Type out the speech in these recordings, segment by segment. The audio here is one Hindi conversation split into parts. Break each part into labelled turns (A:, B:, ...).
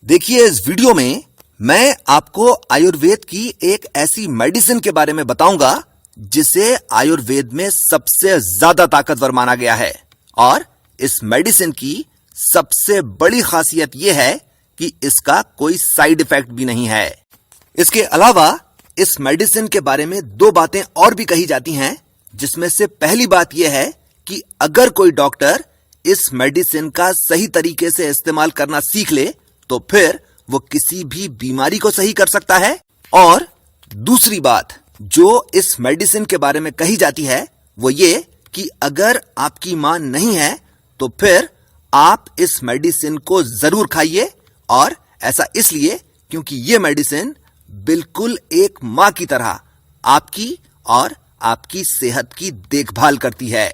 A: देखिए, इस वीडियो में मैं आपको आयुर्वेद की एक ऐसी मेडिसिन के बारे में बताऊंगा जिसे आयुर्वेद में सबसे ज्यादा ताकतवर माना गया है। और इस मेडिसिन की सबसे बड़ी खासियत यह है कि इसका कोई साइड इफेक्ट भी नहीं है। इसके अलावा इस मेडिसिन के बारे में दो बातें और भी कही जाती हैं, जिसमें से पहली बात यह है कि अगर कोई डॉक्टर इस मेडिसिन का सही तरीके से इस्तेमाल करना सीख ले तो फिर वो किसी भी बीमारी को सही कर सकता है। और दूसरी बात जो इस मेडिसिन के बारे में कही जाती है वो ये कि अगर आपकी मां नहीं है तो फिर आप इस मेडिसिन को जरूर खाइए। और ऐसा इसलिए क्योंकि ये मेडिसिन बिल्कुल एक मां की तरह आपकी और आपकी सेहत की देखभाल करती है।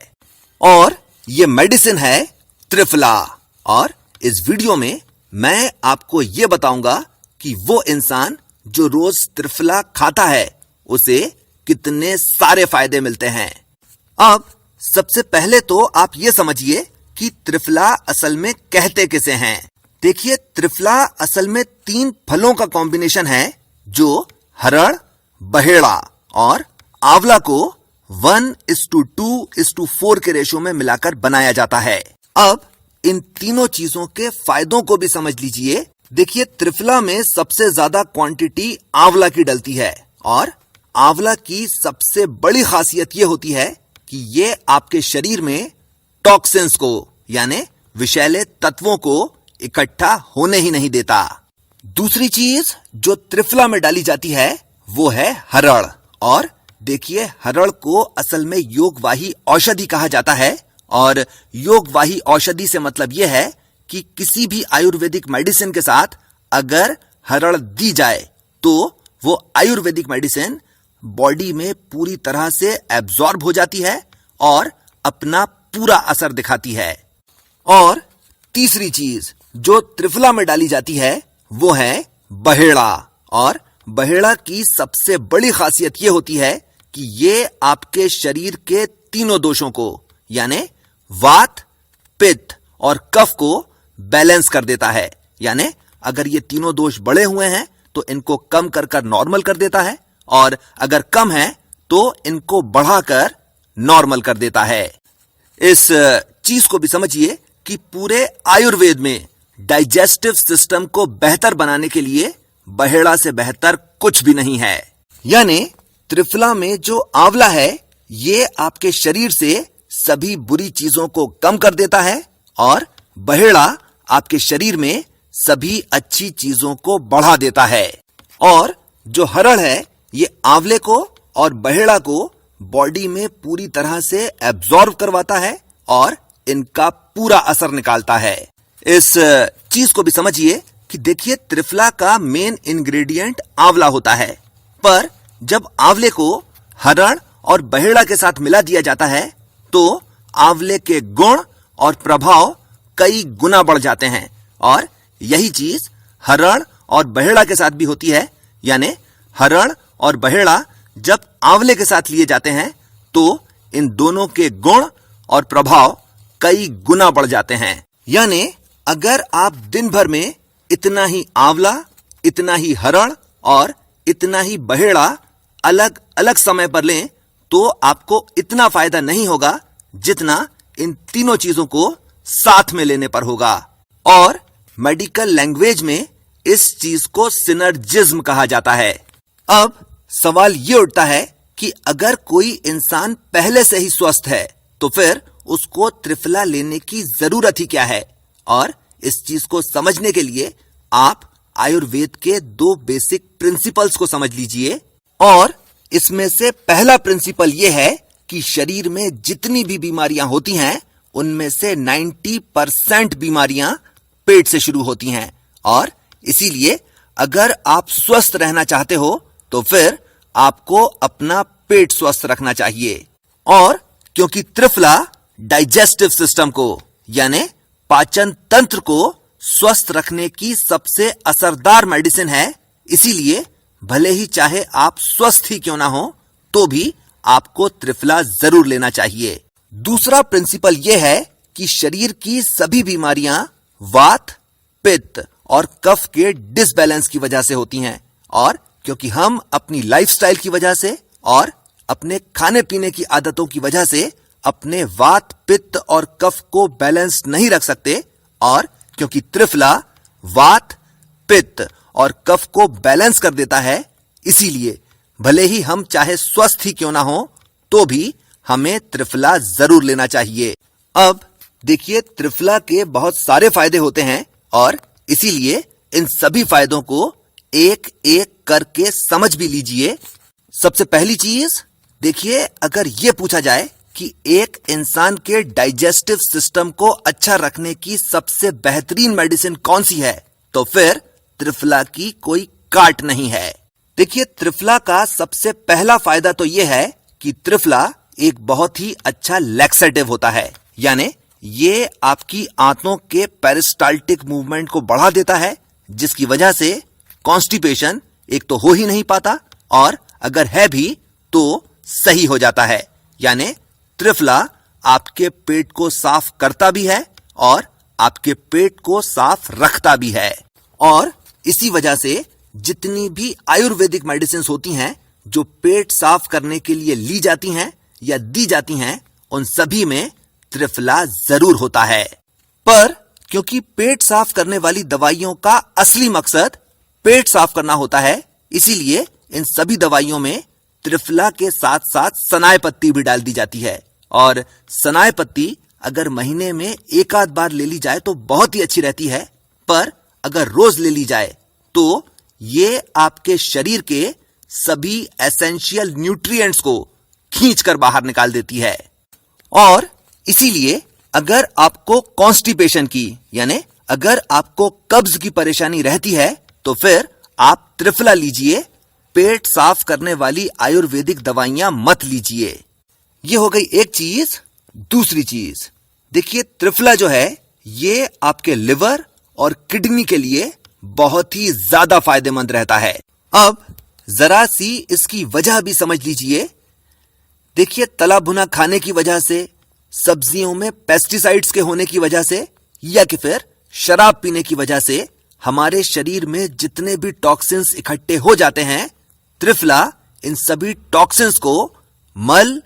A: और ये मेडिसिन है त्रिफला। और इस वीडियो में मैं आपको यह बताऊंगा कि वो इंसान जो रोज त्रिफला खाता है उसे कितने सारे फायदे मिलते हैं। अब सबसे पहले तो आप ये समझिए कि त्रिफला असल में कहते किसे हैं। देखिए, त्रिफला असल में 3 फलों का कॉम्बिनेशन है जो हरड़, बहेड़ा और आंवला को 1:2:4 के रेशो में मिलाकर बनाया जाता है। अब इन तीनों चीजों के फायदों को भी समझ लीजिए। देखिए, त्रिफला में सबसे ज्यादा क्वांटिटी आंवला की डलती है और आंवला की सबसे बड़ी खासियत यह होती है कि यह आपके शरीर में टॉक्सिन्स को यानी विषैले तत्वों को इकट्ठा होने ही नहीं देता। दूसरी चीज जो त्रिफला में डाली जाती है वो है हरड़। और देखिए, हरड़ को असल में योगवाही औषधि कहा जाता है। और योगवाही औषधि से मतलब यह है कि किसी भी आयुर्वेदिक मेडिसिन के साथ अगर हरड़ दी जाए तो वो आयुर्वेदिक मेडिसिन बॉडी में पूरी तरह से एब्जॉर्ब हो जाती है और अपना पूरा असर दिखाती है। और तीसरी चीज जो त्रिफला में डाली जाती है वो है बहेड़ा। और बहेड़ा की सबसे बड़ी खासियत यह होती है कि ये आपके शरीर के तीनों दोषों को यानी वात, पित्त और कफ को बैलेंस कर देता है। यानी अगर ये तीनों दोष बढ़े हुए हैं तो इनको कम कर नॉर्मल कर देता है, और अगर कम है तो इनको बढ़ाकर नॉर्मल कर देता है। इस चीज को भी समझिए कि पूरे आयुर्वेद में डाइजेस्टिव सिस्टम को बेहतर बनाने के लिए बहेड़ा से बेहतर कुछ भी नहीं है। यानी त्रिफला में जो आंवला है ये आपके शरीर से सभी बुरी चीजों को कम कर देता है और बहेड़ा आपके शरीर में सभी अच्छी चीजों को बढ़ा देता है। और जो हरड़ है ये आंवले को और बहेड़ा को बॉडी में पूरी तरह से एब्जॉर्ब करवाता है और इनका पूरा असर निकालता है। इस चीज को भी समझिए कि देखिए, त्रिफला का मेन इंग्रेडिएंट आंवला होता है, पर जब आंवले को हरड़ और बहेड़ा के साथ मिला दिया जाता है तो आंवले के गुण और प्रभाव कई गुना बढ़ जाते हैं। और यही चीज हरड़ और बहेड़ा के साथ भी होती है। यानी हरड़ और बहेड़ा जब आंवले के साथ लिए जाते हैं तो इन दोनों के गुण और प्रभाव कई गुना बढ़ जाते हैं। यानी अगर आप दिन भर में इतना ही आंवला, इतना ही हरड़ और इतना ही बहेड़ा अलग अलग समय पर लें तो आपको इतना फायदा नहीं होगा जितना इन तीनों चीजों को साथ में लेने पर होगा। और मेडिकल लैंग्वेज में इस चीज को सिनर्जिज्म कहा जाता है। अब सवाल यह उठता है कि अगर कोई इंसान पहले से ही स्वस्थ है तो फिर उसको त्रिफला लेने की जरूरत ही क्या है। और इस चीज को समझने के लिए आप आयुर्वेद के 2 बेसिक प्रिंसिपल्स को समझ लीजिए। और इसमें से पहला प्रिंसिपल यह है कि शरीर में जितनी भी बीमारियां होती हैं उनमें से 90% बीमारियां पेट से शुरू होती हैं। और इसीलिए अगर आप स्वस्थ रहना चाहते हो तो फिर आपको अपना पेट स्वस्थ रखना चाहिए। और क्योंकि त्रिफला डाइजेस्टिव सिस्टम को यानी पाचन तंत्र को स्वस्थ रखने की सबसे असरदार मेडिसिन है, इसीलिए भले ही चाहे आप स्वस्थ ही क्यों ना हो तो भी आपको त्रिफला जरूर लेना चाहिए। दूसरा प्रिंसिपल यह है कि शरीर की सभी बीमारियां वात, पित्त और कफ के डिसबैलेंस की वजह से होती हैं, और क्योंकि हम अपनी लाइफस्टाइल की वजह से और अपने खाने पीने की आदतों की वजह से अपने वात, पित्त और कफ को बैलेंस नहीं रख सकते, और क्योंकि त्रिफला वात, पित्त और कफ को बैलेंस कर देता है, इसीलिए भले ही हम चाहे स्वस्थ ही क्यों ना हो तो भी हमें त्रिफला जरूर लेना चाहिए। अब देखिए, त्रिफला के बहुत सारे फायदे होते हैं और इसीलिए इन सभी फायदों को एक एक करके समझ भी लीजिए। सबसे पहली चीज देखिए, अगर यह पूछा जाए कि एक इंसान के डाइजेस्टिव सिस्टम को अच्छा रखने की सबसे बेहतरीन मेडिसिन कौन सी है, तो फिर त्रिफला की कोई काट नहीं है। देखिए, त्रिफला का सबसे पहला फायदा तो यह है कि त्रिफला एक बहुत ही अच्छा लैक्सेटिव होता है, यानी ये आपकी आंतों के पेरिस्टाल्टिक मूवमेंट को बढ़ा देता है, जिसकी वजह से कॉन्स्टिपेशन एक तो हो ही नहीं पाता, और अगर है भी तो सही हो जाता है। यानी त्रिफला आपके पेट को साफ करता भी है और आपके पेट को साफ रखता भी है। और इसी वजह से जितनी भी आयुर्वेदिक मेडिसिन होती हैं जो पेट साफ करने के लिए ली जाती हैं या दी जाती हैं, उन सभी में त्रिफला जरूर होता है। पर क्योंकि पेट साफ करने वाली दवाइयों का असली मकसद पेट साफ करना होता है, इसीलिए इन सभी दवाइयों में त्रिफला के साथ साथ सनाए पत्ती भी डाल दी जाती है। और सनाए पत्ती अगर महीने में एक आध बार ले ली जाए तो बहुत ही अच्छी रहती है, पर अगर रोज ले ली जाए तो ये आपके शरीर के सभी एसेंशियल न्यूट्रिएंट्स को खींच कर बाहर निकाल देती है। और इसीलिए अगर आपको कॉन्स्टिपेशन की यानी अगर आपको कब्ज की परेशानी रहती है तो फिर आप त्रिफला लीजिए, पेट साफ करने वाली आयुर्वेदिक दवाइयां मत लीजिए। ये हो गई एक चीज। दूसरी चीज देखिए, त्रिफला जो है ये आपके लिवर और किडनी के लिए बहुत ही ज्यादा फायदेमंद रहता है। अब जरा सी इसकी वजह भी समझ लीजिए। देखिए, तला भुना खाने की वजह से, सब्जियों में पेस्टिसाइड्स के होने की वजह से, या कि फिर शराब पीने की वजह से हमारे शरीर में जितने भी टॉक्सिन्स इकट्ठे हो जाते हैं, त्रिफला इन सभी टॉक्सिन्स को मल,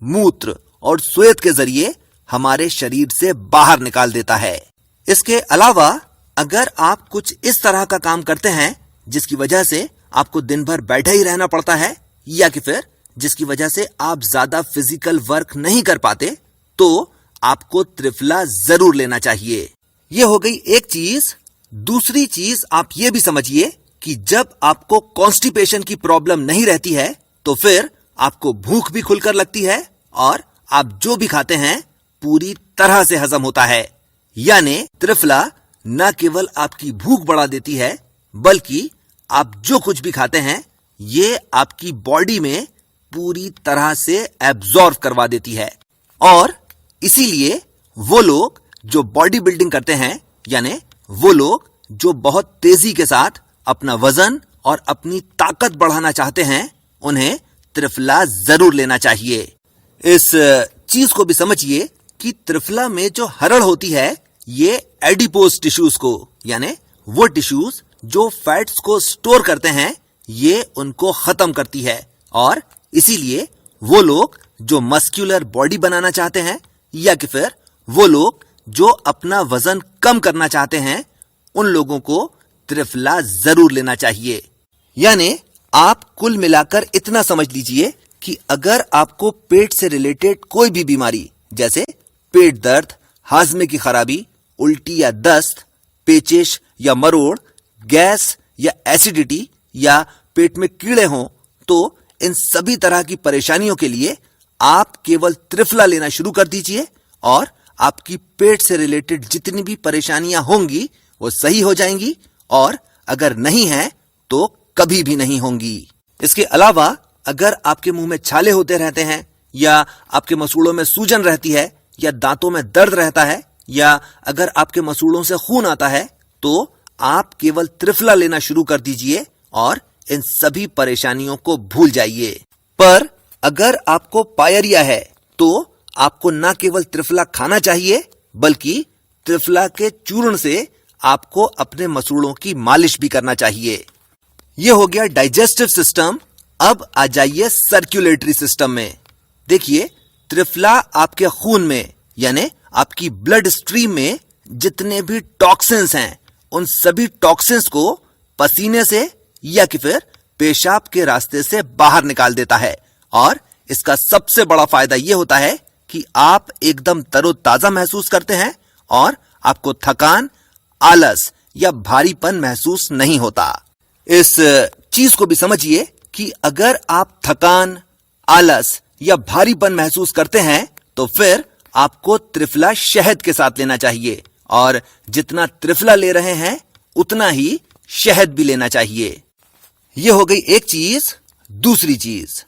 A: मूत्र और श्वेत के जरिए हमारे शरीर से बाहर निकाल देता है। इसके अलावा अगर आप कुछ इस तरह का काम करते हैं जिसकी वजह से आपको दिन भर बैठे ही रहना पड़ता है, या कि फिर जिसकी वजह से आप ज्यादा फिजिकल वर्क नहीं कर पाते, तो आपको त्रिफला जरूर लेना चाहिए। यह हो गई एक चीज। दूसरी चीज आप ये भी समझिए कि जब आपको कॉन्स्टिपेशन की प्रॉब्लम नहीं रहती है तो फिर आपको भूख भी खुलकर लगती है और आप जो भी खाते हैं पूरी तरह से हजम होता है। यानी त्रिफला न केवल आपकी भूख बढ़ा देती है, बल्कि आप जो कुछ भी खाते हैं ये आपकी बॉडी में पूरी तरह से एब्जॉर्ब करवा देती है। और इसीलिए वो लोग जो बॉडी बिल्डिंग करते हैं, यानी वो लोग जो बहुत तेजी के साथ अपना वजन और अपनी ताकत बढ़ाना चाहते हैं, उन्हें त्रिफला जरूर लेना चाहिए। इस चीज को भी समझिए कि त्रिफला में जो हरड़ होती है ये एडिपोज टिश्यूज को, यानी वो टिश्यूज जो फैट्स को स्टोर करते हैं, ये उनको खत्म करती है। और इसीलिए वो लोग जो मस्कुलर बॉडी बनाना चाहते हैं, या कि फिर वो लोग जो अपना वजन कम करना चाहते हैं, उन लोगों को त्रिफला जरूर लेना चाहिए। यानी आप कुल मिलाकर इतना समझ लीजिए कि अगर आपको पेट से रिलेटेड कोई भी बीमारी जैसे पेट दर्द, हाजमे की खराबी, उल्टी या दस्त, पेचिश या मरोड़, गैस या एसिडिटी या पेट में कीड़े हों, तो इन सभी तरह की परेशानियों के लिए आप केवल त्रिफला लेना शुरू कर दीजिए और आपकी पेट से रिलेटेड जितनी भी परेशानियां होंगी वो सही हो जाएंगी, और अगर नहीं है तो कभी भी नहीं होंगी। इसके अलावा अगर आपके मुंह में छाले होते रहते हैं, या आपके मसूड़ों में सूजन रहती है, या दांतों में दर्द रहता है, या अगर आपके मसूड़ों से खून आता है, तो आप केवल त्रिफला लेना शुरू कर दीजिए और इन सभी परेशानियों को भूल जाइए। पर अगर आपको पायरिया है तो आपको न केवल त्रिफला खाना चाहिए, बल्कि त्रिफला के चूर्ण से आपको अपने मसूड़ों की मालिश भी करना चाहिए। ये हो गया डाइजेस्टिव सिस्टम। अब आ जाइए सर्कुलेटरी सिस्टम में। देखिए, त्रिफला आपके खून में यानी आपकी ब्लड स्ट्रीम में जितने भी टॉक्सिन्स हैं, उन सभी टॉक्सिन्स को पसीने से या कि फिर पेशाब के रास्ते से बाहर निकाल देता है। और इसका सबसे बड़ा फायदा यह होता है कि आप एकदम तरोताजा महसूस करते हैं और आपको थकान, आलस या भारीपन महसूस नहीं होता। इस चीज को भी समझिए कि अगर आप थकान, आलस या भारीपन महसूस करते हैं तो फिर आपको त्रिफला शहद के साथ लेना चाहिए, और जितना त्रिफला ले रहे हैं उतना ही शहद भी लेना चाहिए। यह हो गई एक चीज। दूसरी चीज,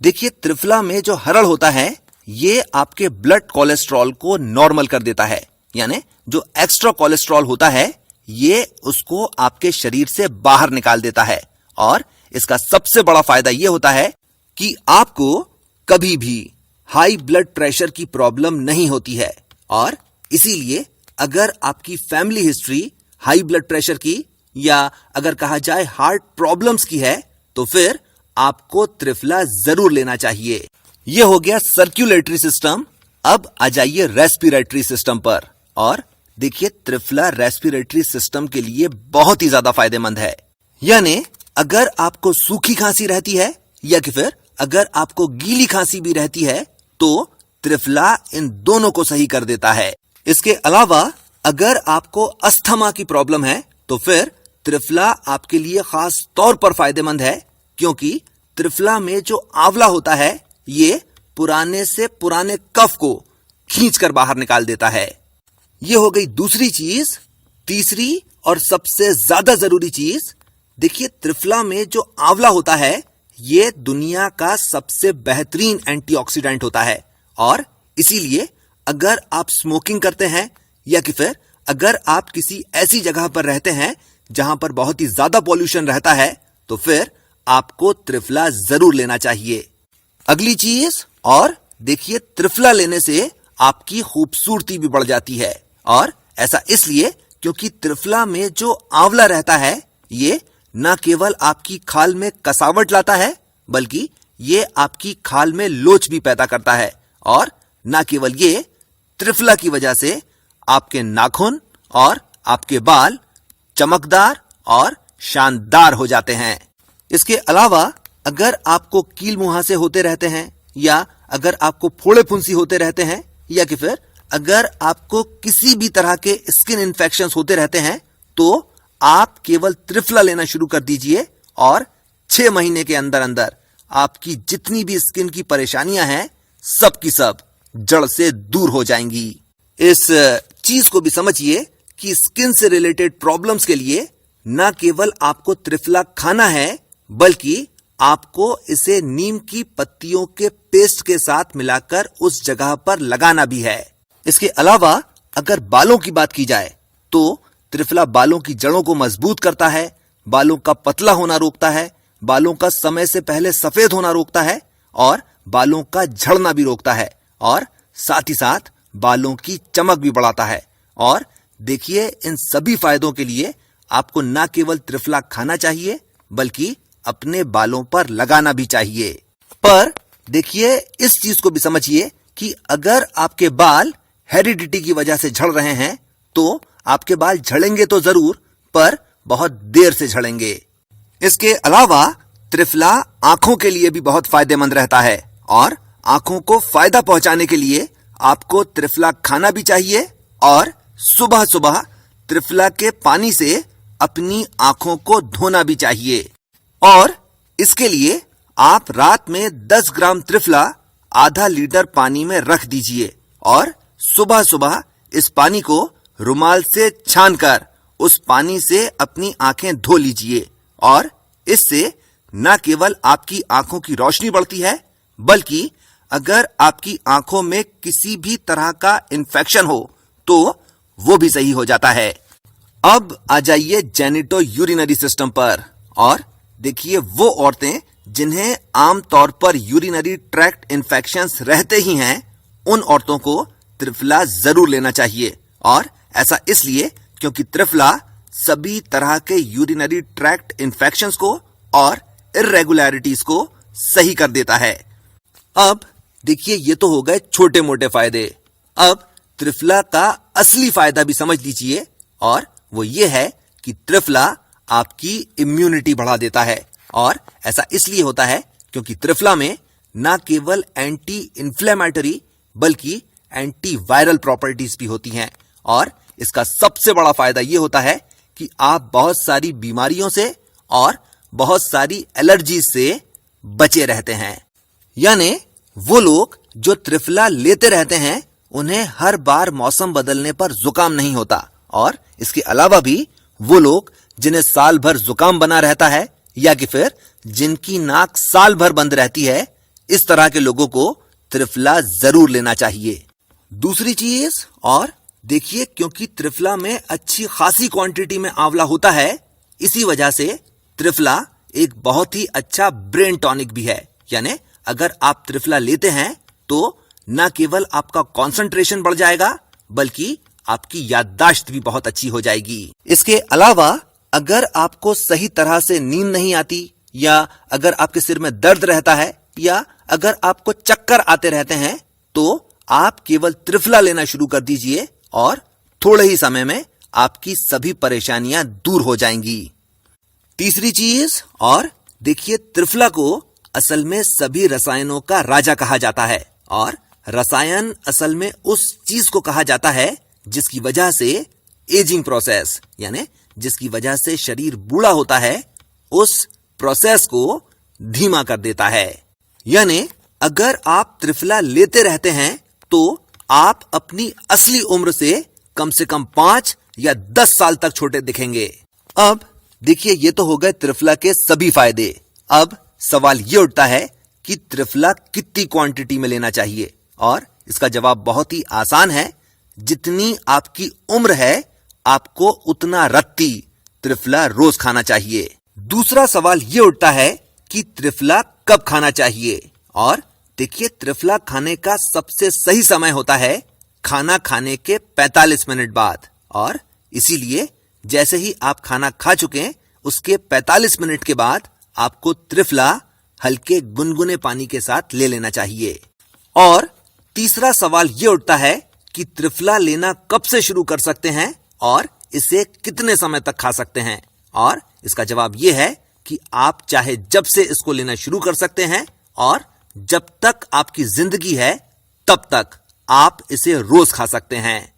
A: देखिए, त्रिफला में जो हरड़ होता है ये आपके ब्लड कोलेस्ट्रॉल को नॉर्मल कर देता है, यानी जो एक्स्ट्रा कोलेस्ट्रॉल होता है ये उसको आपके शरीर से बाहर निकाल देता है। और इसका सबसे बड़ा फायदा यह होता है कि आपको कभी भी हाई ब्लड प्रेशर की प्रॉब्लम नहीं होती है। और इसीलिए अगर आपकी family history high blood pressure की या अगर कहा जाए हार्ट प्रॉब्लम्स की है तो फिर आपको त्रिफला जरूर लेना चाहिए। यह हो गया सर्कुलेटरी सिस्टम। अब आ जाइए रेस्पिरेटरी सिस्टम पर। और देखिए, त्रिफला रेस्पिरेटरी सिस्टम के लिए बहुत ही ज्यादा फायदेमंद है। यानी अगर आपको सूखी खांसी रहती है या कि फिर अगर आपको गीली खांसी भी रहती है तो त्रिफला इन दोनों को सही कर देता है। इसके अलावा अगर आपको अस्थमा की प्रॉब्लम है तो फिर त्रिफला आपके लिए खास तौर पर फायदेमंद है, क्योंकि त्रिफला में जो आंवला होता है ये पुराने से पुराने कफ को खींचकर बाहर निकाल देता है। यह हो गई दूसरी चीज। तीसरी और सबसे ज्यादा जरूरी चीज, देखिए, त्रिफला में जो आंवला होता है ये दुनिया का सबसे बेहतरीन एंटीऑक्सीडेंट होता है। और इसीलिए अगर आप स्मोकिंग करते हैं या कि फिर अगर आप किसी ऐसी जगह पर रहते हैं जहां पर बहुत ही ज्यादा पॉल्यूशन रहता है तो फिर आपको त्रिफला जरूर लेना चाहिए। अगली चीज, और देखिए, त्रिफला लेने से आपकी खूबसूरती भी बढ़ जाती है। और ऐसा इसलिए क्योंकि त्रिफला में जो आंवला रहता है ये न केवल आपकी खाल में कसावट लाता है बल्कि ये आपकी खाल में लोच भी पैदा करता है। और न केवल ये, त्रिफला की वजह से आपके नाखून और आपके बाल चमकदार और शानदार हो जाते हैं। इसके अलावा अगर आपको कील मुहासे होते रहते हैं या अगर आपको फोड़े फुंसी होते रहते हैं या कि फिर अगर आपको किसी भी तरह के स्किन इन्फेक्शंस होते रहते हैं तो आप केवल त्रिफला लेना शुरू कर दीजिए और 6 महीने के अंदर अंदर आपकी जितनी भी स्किन की परेशानियां हैं सब की सब जड़ से दूर हो जाएंगी। इस चीज को भी समझिए कि स्किन से रिलेटेड प्रॉब्लम्स के लिए न केवल आपको त्रिफला खाना है बल्कि आपको इसे नीम की पत्तियों के पेस्ट के साथ मिलाकर उस जगह पर लगाना भी है। इसके अलावा अगर बालों की बात की जाए तो त्रिफला बालों की जड़ों को मजबूत करता है, बालों का पतला होना रोकता है, बालों का समय से पहले सफेद होना रोकता है और बालों का झड़ना भी रोकता है और साथ ही साथ बालों की चमक भी बढ़ाता है। और देखिए, इन सभी फायदों के लिए आपको न केवल त्रिफला खाना चाहिए बल्कि अपने बालों पर लगाना भी चाहिए। पर देखिए, इस चीज को भी समझिए कि अगर आपके बाल हेरिडिटी की वजह से झड़ रहे हैं तो आपके बाल झड़ेंगे तो जरूर, पर बहुत देर से झड़ेंगे। इसके अलावा त्रिफला आंखों के लिए भी बहुत फायदेमंद रहता है और आंखों को फायदा पहुंचाने के लिए आपको त्रिफला खाना भी चाहिए और सुबह सुबह त्रिफला के पानी से अपनी आंखों को धोना भी चाहिए। और इसके लिए आप रात में 10 ग्राम त्रिफला आधा लीटर पानी में रख दीजिए और सुबह सुबह इस पानी को रुमाल से छानकर उस पानी से अपनी आंखें धो लीजिए। और इससे न केवल आपकी आंखों की रोशनी बढ़ती है बल्कि अगर आपकी आंखों में किसी भी तरह का इन्फेक्शन हो तो वो भी सही हो जाता है। अब आ जाइए जेनिटो यूरिनरी सिस्टम पर। और देखिए, वो औरतें जिन्हें आमतौर पर यूरिनरी ट्रैक्ट इन्फेक्शंस रहते ही हैं, उन औरतों को त्रिफला जरूर लेना चाहिए। और ऐसा इसलिए क्योंकि त्रिफला सभी तरह के यूरिनरी ट्रैक्ट इन्फेक्शंस को और इर्रेगुलरिटीज को सही कर देता है। अब देखिए, ये तो हो गए छोटे मोटे फायदे। अब त्रिफला का असली फायदा भी समझ लीजिए, और वो ये है कि त्रिफला आपकी इम्यूनिटी बढ़ा देता है। और ऐसा इसलिए होता है क्योंकि त्रिफला में ना केवल एंटी इन्फ्लेमेटरी बल्कि एंटी वायरल प्रॉपर्टीज भी होती हैं। और इसका सबसे बड़ा फायदा यह होता है कि आप बहुत सारी बीमारियों से और बहुत सारी एलर्जी से बचे रहते हैं। यानी वो लोग जो त्रिफला लेते रहते हैं उन्हें हर बार मौसम बदलने पर जुकाम नहीं होता। और इसके अलावा भी वो लोग जिन्हें साल भर जुकाम बना रहता है या कि फिर जिनकी नाक साल भर बंद रहती है, इस तरह के लोगों को त्रिफला जरूर लेना चाहिए। दूसरी चीज, और देखिए, क्योंकि त्रिफला में अच्छी खासी क्वांटिटी में आंवला होता है, इसी वजह से त्रिफला एक बहुत ही अच्छा ब्रेन टॉनिक भी है। यानी अगर आप त्रिफला लेते हैं तो न केवल आपका कंसंट्रेशन बढ़ जाएगा बल्कि आपकी याददाश्त भी बहुत अच्छी हो जाएगी। इसके अलावा अगर आपको सही तरह से नींद नहीं आती, या अगर आपके सिर में दर्द रहता है, या अगर आपको चक्कर आते रहते हैं, तो आप केवल त्रिफला लेना शुरू कर दीजिए और थोड़े ही समय में आपकी सभी परेशानियां दूर हो जाएंगी। तीसरी चीज, और देखिए, त्रिफला को असल में सभी रसायनों का राजा कहा जाता है। और रसायन असल में उस चीज को कहा जाता है जिसकी वजह से एजिंग प्रोसेस, यानी जिसकी वजह से शरीर बूढ़ा होता है, उस प्रोसेस को धीमा कर देता है। यानी अगर आप त्रिफला लेते रहते हैं तो आप अपनी असली उम्र से कम 5 या 10 साल तक छोटे दिखेंगे। अब देखिए, ये तो हो गए त्रिफला के सभी फायदे। अब सवाल ये उठता है कि त्रिफला कितनी क्वांटिटी में लेना चाहिए, और इसका जवाब बहुत ही आसान है। जितनी आपकी उम्र है, आपको उतना रत्ती त्रिफला रोज खाना चाहिए। दूसरा सवाल यह उठता है कि त्रिफला कब खाना चाहिए, और देखिए, त्रिफला खाने का सबसे सही समय होता है खाना खाने के 45 मिनट बाद। और इसीलिए जैसे ही आप खाना खा चुके उसके 45 मिनट के बाद आपको त्रिफला हल्के गुनगुने पानी के साथ ले लेना चाहिए। और तीसरा सवाल यह उठता है कि त्रिफला लेना कब से शुरू कर सकते हैं और इसे कितने समय तक खा सकते हैं। और इसका जवाब यह है कि आप चाहे जब से इसको लेना शुरू कर सकते हैं, और जब तक आपकी जिंदगी है तब तक आप इसे रोज खा सकते हैं।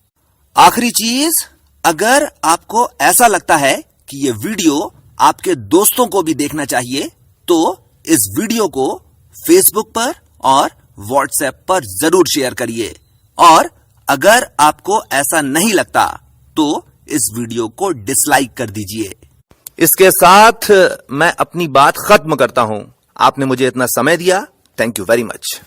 A: आखिरी चीज, अगर आपको ऐसा लगता है कि यह वीडियो आपके दोस्तों को भी देखना चाहिए, तो इस वीडियो को फेसबुक पर और व्हाट्सएप पर जरूर शेयर करिए। और अगर आपको ऐसा नहीं लगता तो इस वीडियो को डिसलाइक कर दीजिए। इसके साथ मैं अपनी बात खत्म करता हूं। आपने मुझे इतना समय दिया, थैंक यू वेरी मच।